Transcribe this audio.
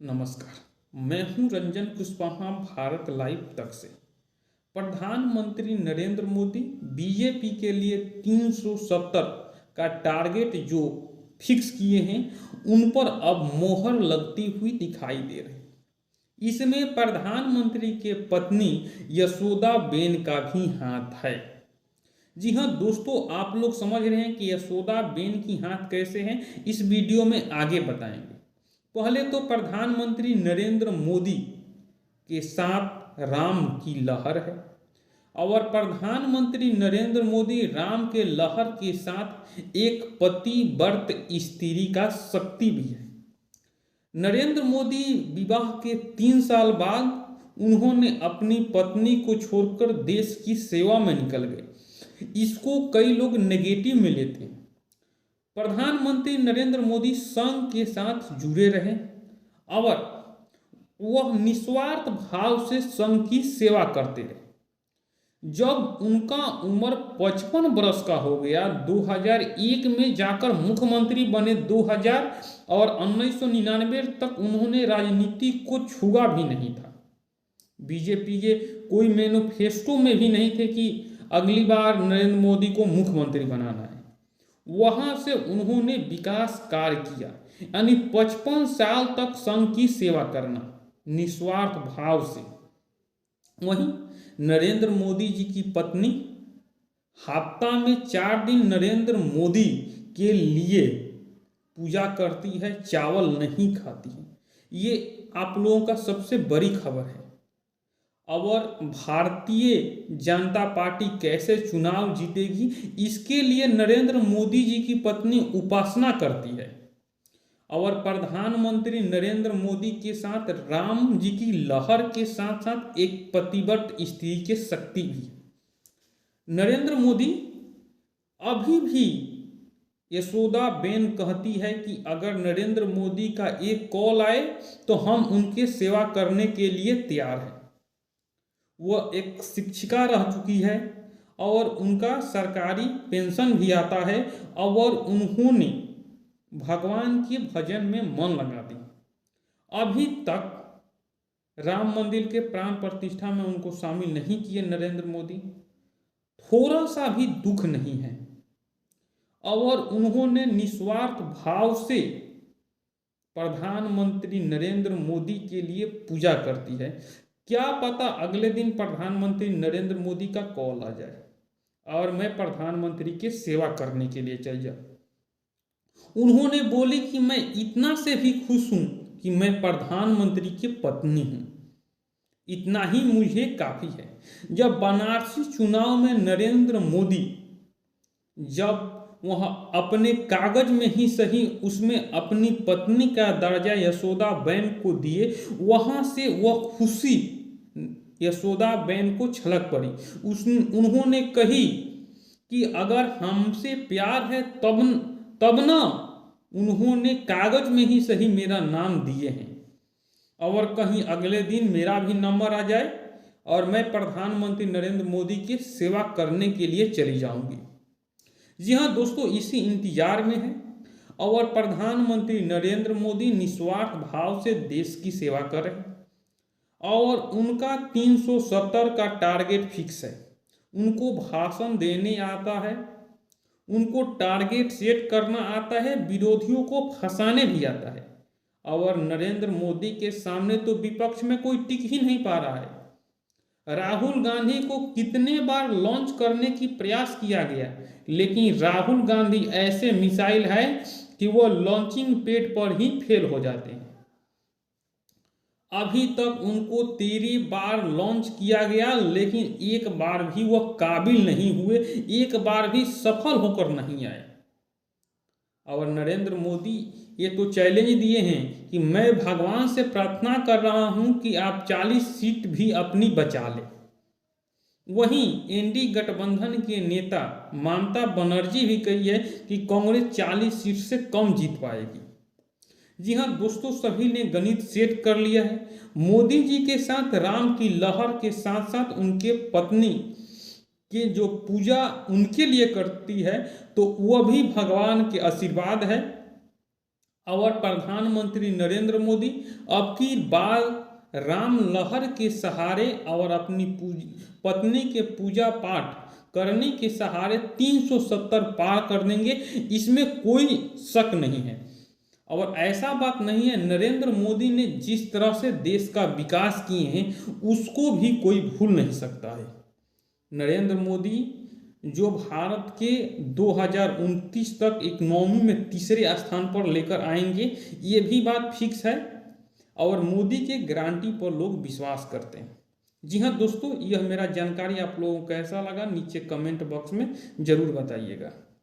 नमस्कार। मैं हूं रंजन कुशवाहा, भारत लाइव तक से। प्रधानमंत्री नरेंद्र मोदी बीजेपी के लिए 370 का टारगेट जो फिक्स किए हैं उन पर अब मोहर लगती हुई दिखाई दे रही है। इसमें प्रधानमंत्री के पत्नी यशोदाबेन का भी हाथ है। जी हाँ दोस्तों, आप लोग समझ रहे हैं कि यशोदाबेन की हाथ कैसे हैं, इस वीडियो में आगे बताएंगे। पहले तो प्रधानमंत्री नरेंद्र मोदी के साथ राम की लहर है और प्रधानमंत्री नरेंद्र मोदी राम के लहर के साथ एक पतिव्रत स्त्री का शक्ति भी है। नरेंद्र मोदी विवाह के 3 साल बाद उन्होंने अपनी पत्नी को छोड़कर देश की सेवा में निकल गए। इसको कई लोग नेगेटिव में लेते हैं। प्रधानमंत्री नरेंद्र मोदी संघ के साथ जुड़े रहे और वह निस्वार्थ भाव से संघ की सेवा करते रहे। जब उनका उम्र 55 वर्ष का हो गया, 2001 में जाकर मुख्यमंत्री बने, 2000 और 1999 तक उन्होंने राजनीति को छुआ भी नहीं था। बीजेपी के कोई मैनिफेस्टो में भी नहीं थे कि अगली बार नरेंद्र मोदी को मुख्यमंत्री बनाना है। वहां से उन्होंने विकास कार्य किया, यानी 55 साल तक संघ की सेवा करना निस्वार्थ भाव से। वहीं नरेंद्र मोदी जी की पत्नी हफ्ता में 4 दिन नरेंद्र मोदी के लिए पूजा करती है, चावल नहीं खाती है। ये आप लोगों का सबसे बड़ी खबर है। और भारतीय जनता पार्टी कैसे चुनाव जीतेगी, इसके लिए नरेंद्र मोदी जी की पत्नी उपासना करती है और प्रधानमंत्री नरेंद्र मोदी के साथ राम जी की लहर के साथ साथ एक पतिव्रत स्त्री की शक्ति भी है। नरेंद्र मोदी अभी भी यशोदाबेन कहती है कि अगर नरेंद्र मोदी का एक कॉल आए तो हम उनके सेवा करने के लिए तैयार हैं। वह एक शिक्षिका रह चुकी है और उनका सरकारी पेंशन भी आता है और उन्होंने भगवान के भजन में मन लगा दिया। अभी तक राम मंदिर के प्राण प्रतिष्ठा में उनको शामिल नहीं किए नरेंद्र मोदी। थोड़ा सा भी दुख नहीं है और उन्होंने निस्वार्थ भाव से प्रधानमंत्री नरेंद्र मोदी के लिए पूजा करती है। क्या पता अगले दिन प्रधानमंत्री नरेंद्र मोदी का कॉल आ जाए और मैं प्रधानमंत्री की सेवा करने के लिए चल जाऊं। उन्होंने बोली कि मैं इतना से भी खुश हूं कि मैं प्रधानमंत्री की पत्नी हूं, इतना ही मुझे काफी है। जब बनारसी चुनाव में नरेंद्र मोदी जब वह अपने कागज में ही सही उसमें अपनी पत्नी का दर्जा यशोदाबेन को दिए, वहां से वह खुशी यशोदाबेन को छलक पड़ी। उन्होंने कही कि अगर हमसे प्यार है तब ना उन्होंने कागज में ही सही मेरा नाम दिए हैं और कहीं अगले दिन मेरा भी नंबर आ जाए और मैं प्रधानमंत्री नरेंद्र मोदी की सेवा करने के लिए चली जाऊंगी। जी हाँ दोस्तों, इसी इंतजार में है और प्रधानमंत्री नरेंद्र मोदी निस्वार्थ भाव से देश की सेवा कर रहे हैं और उनका 370 का टारगेट फिक्स है। उनको भाषण देने आता है, उनको टारगेट सेट करना आता है, विरोधियों को फंसाने भी आता है और नरेंद्र मोदी के सामने तो विपक्ष में कोई टिक ही नहीं पा रहा है। राहुल गांधी को कितने बार लॉन्च करने की प्रयास किया गया, लेकिन राहुल गांधी ऐसे मिसाइल है कि वो लॉन्चिंग पैड पर ही फेल हो जाते हैं। अभी तक उनको 13 बार लॉन्च किया गया, लेकिन एक बार भी वह काबिल नहीं हुए, एक बार भी सफल होकर नहीं आए। और नरेंद्र मोदी ये तो चैलेंज दिए हैं कि मैं भगवान से प्रार्थना कर रहा हूं कि आप 40 सीट भी अपनी बचा लें। वहीं एनडीए गठबंधन के नेता ममता बनर्जी भी कही है कि कांग्रेस 40 सीट से कम जीत पाएगी। जी हाँ दोस्तों, सभी ने गणित सेट कर लिया है। मोदी जी के साथ राम की लहर के साथ साथ उनके पत्नी के जो पूजा उनके लिए करती है तो वह भी भगवान के आशीर्वाद है और प्रधानमंत्री नरेंद्र मोदी अब की बार राम लहर के सहारे और अपनी पत्नी के पूजा पाठ करने के सहारे 370 पार कर देंगे, इसमें कोई शक नहीं है। और ऐसा बात नहीं है, नरेंद्र मोदी ने जिस तरह से देश का विकास किए हैं उसको भी कोई भूल नहीं सकता है। नरेंद्र मोदी जो भारत के 2029 तक इकोनॉमी में तीसरे स्थान पर लेकर आएंगे, ये भी बात फिक्स है और मोदी के गारंटी पर लोग विश्वास करते हैं। जी हाँ दोस्तों, यह मेरा जानकारी आप लोगों को कैसा लगा नीचे कमेंट बॉक्स में ज़रूर बताइएगा।